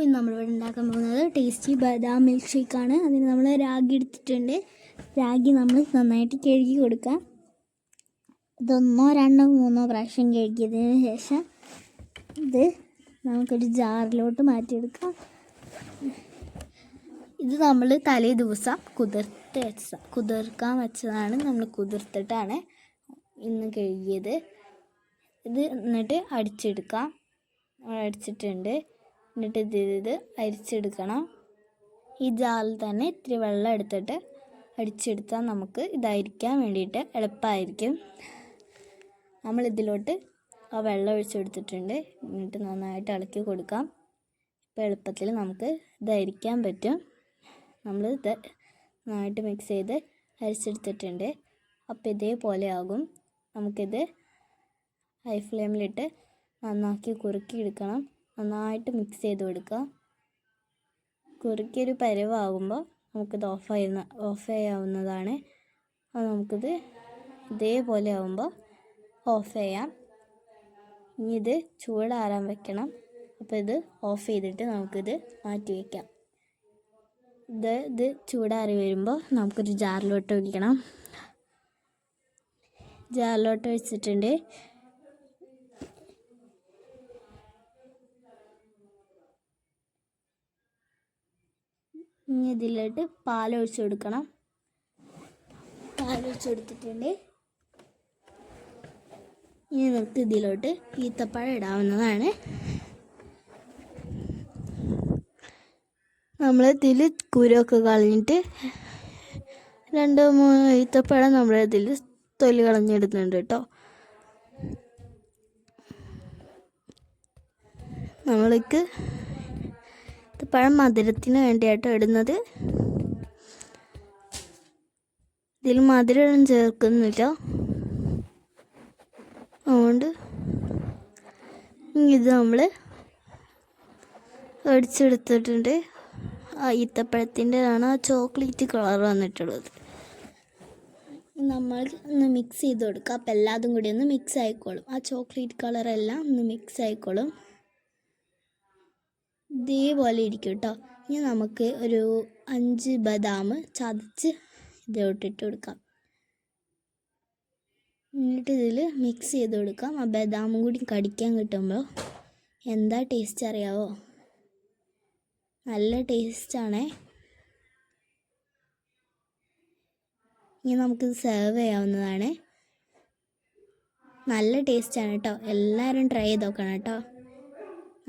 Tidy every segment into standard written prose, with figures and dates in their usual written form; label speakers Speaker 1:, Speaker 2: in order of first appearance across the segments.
Speaker 1: ഇന്ന് നമ്മളിവിടെ ഉണ്ടാക്കാൻ പോകുന്നത് ടേസ്റ്റി ബദാം മിൽക്ക് ഷേക്കാണ്. അതിന് നമ്മൾ രാഗി എടുത്തിട്ടുണ്ട്. രാഗി നമ്മൾ നന്നായിട്ട് കഴുകി കൊടുക്കാം. ഇതൊന്നോ രണ്ടോ മൂന്നോ പ്രാവശ്യം കഴുകിയതിന് ശേഷം ഇത് നമുക്കൊരു ജാറിലോട്ട് മാറ്റിയെടുക്കാം. ഇത് നമ്മൾ തലേ ദിവസം കുതിർക്കാൻ വെച്ചതാണ്. നമ്മൾ കുതിർത്തിട്ടാണ് ഇന്ന് കഴുകിയത്. ഇത് എന്നിട്ട് അടിച്ചെടുക്കാം. അടിച്ചിട്ടുണ്ട്. എന്നിട്ട് ഇത് അരിച്ചെടുക്കണം. ഈ ജാറിൽ തന്നെ ഇത്തിരി വെള്ളം എടുത്തിട്ട് അടിച്ചെടുത്താൽ നമുക്ക് ഇതായിരിക്കാൻ വേണ്ടിയിട്ട് എളുപ്പമായിരിക്കും. നമ്മളിതിലോട്ട് ആ വെള്ളം ഒഴിച്ചെടുത്തിട്ടുണ്ട്. എന്നിട്ട് നന്നായിട്ട് ഇളക്കി കൊടുക്കാം. ഇപ്പോൾ എളുപ്പത്തിൽ നമുക്ക് ഇതായിരിക്കാൻ പറ്റും. നമ്മൾ ഇത് നന്നായിട്ട് മിക്സ് ചെയ്ത് അരിച്ചെടുത്തിട്ടുണ്ട്. അപ്പോൾ ഇതേപോലെ ആകും. നമുക്കിത് ഹൈ ഫ്ലെയിമിലിട്ട് നന്നാക്കി കുറുക്കിയെടുക്കണം. നന്നായിട്ട് മിക്സ് ചെയ്ത് കൊടുക്കുക. കുറുക്കിയൊരു പരുവാകുമ്പോൾ നമുക്കിത് ഓഫ് ചെയ്യാവുന്നതാണ്. അപ്പോൾ നമുക്കിത് ഇതേപോലെ ആകുമ്പോൾ ഓഫ് ചെയ്യാം. ഇനി ഇത് ചൂടാറാൻ വെക്കണം. അപ്പോൾ ഇത് ഓഫ് ചെയ്തിട്ട് നമുക്കിത് മാറ്റി വയ്ക്കാം. ഇത് ചൂടാറി വരുമ്പോൾ നമുക്കൊരു ജാറിലോട്ട് ഒഴിക്കണം. ജാറിലോട്ട് വെച്ചിട്ടുണ്ട്. ഇനി ഇതിലോട്ട് പാലൊഴിച്ച് കൊടുക്കണം. പാലൊഴിച്ച് കൊടുത്തിട്ടുണ്ട്. ഇനി നമുക്ക് ഇതിലോട്ട് ഈത്തപ്പഴം ഇടാവുന്നതാണ്. നമ്മൾ ഇതിൽ കുരുവൊക്കെ കളഞ്ഞിട്ട് 2-3 ഈത്തപ്പഴം നമ്മളിതിൽ തൊലി കളഞ്ഞിടുന്നുണ്ട് കേട്ടോ. നമ്മൾക്ക് ഈത്തപ്പഴം മധുരത്തിന് വേണ്ടിയായിട്ട് ഇടുന്നത്. ഇതിൽ മധുരം ചേർക്കുന്നില്ല. അതുകൊണ്ട് ഇത് നമ്മൾ അടിച്ചെടുത്തിട്ടുണ്ട്. ആ ഈത്തപ്പഴത്തിൻ്റെതാണ് ആ ചോക്ലേറ്റ് കളർ വന്നിട്ടുള്ളത്. നമ്മൾ ഒന്ന് മിക്സ് ചെയ്ത് കൊടുക്കുക. അപ്പം എല്ലാതും കൂടി ഒന്ന് മിക്സ് ആയിക്കോളും. ആ ചോക്ലേറ്റ് കളറെല്ലാം ഒന്ന് മിക്സ് ആയിക്കോളും. ഇതേപോലെ ഇരിക്കും കേട്ടോ. ഇനി നമുക്ക് ഒരു 5 ബദാം ചതച്ച് ഇതിലോട്ടിട്ട് കൊടുക്കാം. എന്നിട്ട് ഇതിൽ മിക്സ് ചെയ്ത് കൊടുക്കാം. ആ ബദാമും കൂടി കടിക്കാൻ കിട്ടുമ്പോൾ എന്താ ടേസ്റ്റ് അറിയാവോ? നല്ല ടേസ്റ്റാണേ. ഇനി നമുക്കിത് സെർവ് ചെയ്യാവുന്നതാണ്. നല്ല ടേസ്റ്റാണ് കേട്ടോ. എല്ലാവരും ട്രൈ ചെയ്ത് നോക്കണം കേട്ടോ.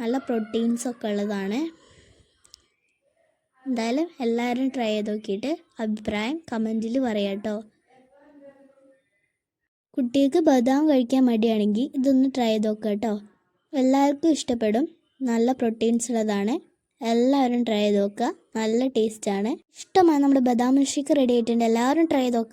Speaker 1: നല്ല പ്രോട്ടീൻസൊക്കെ ഉള്ളതാണ്. എന്തായാലും എല്ലാവരും ട്രൈ ചെയ്ത് നോക്കിയിട്ട് അഭിപ്രായം കമൻറ്റിൽ പറയാം കേട്ടോ. കുട്ടികൾക്ക് ബദാം കഴിക്കാൻ മടിയാണെങ്കിൽ ഇതൊന്ന് ട്രൈ ചെയ്ത് നോക്കുക കേട്ടോ. എല്ലാവർക്കും ഇഷ്ടപ്പെടും. നല്ല പ്രോട്ടീൻസ് ഉള്ളതാണ്. എല്ലാവരും ട്രൈ ചെയ്ത് നോക്കുക. നല്ല ടേസ്റ്റാണ്. ഇഷ്ടമായി നമ്മുടെ ബദാം ഷേക്ക് റെഡി ആയിട്ടുണ്ട്. എല്ലാവരും ട്രൈ ചെയ്ത് നോക്കുക.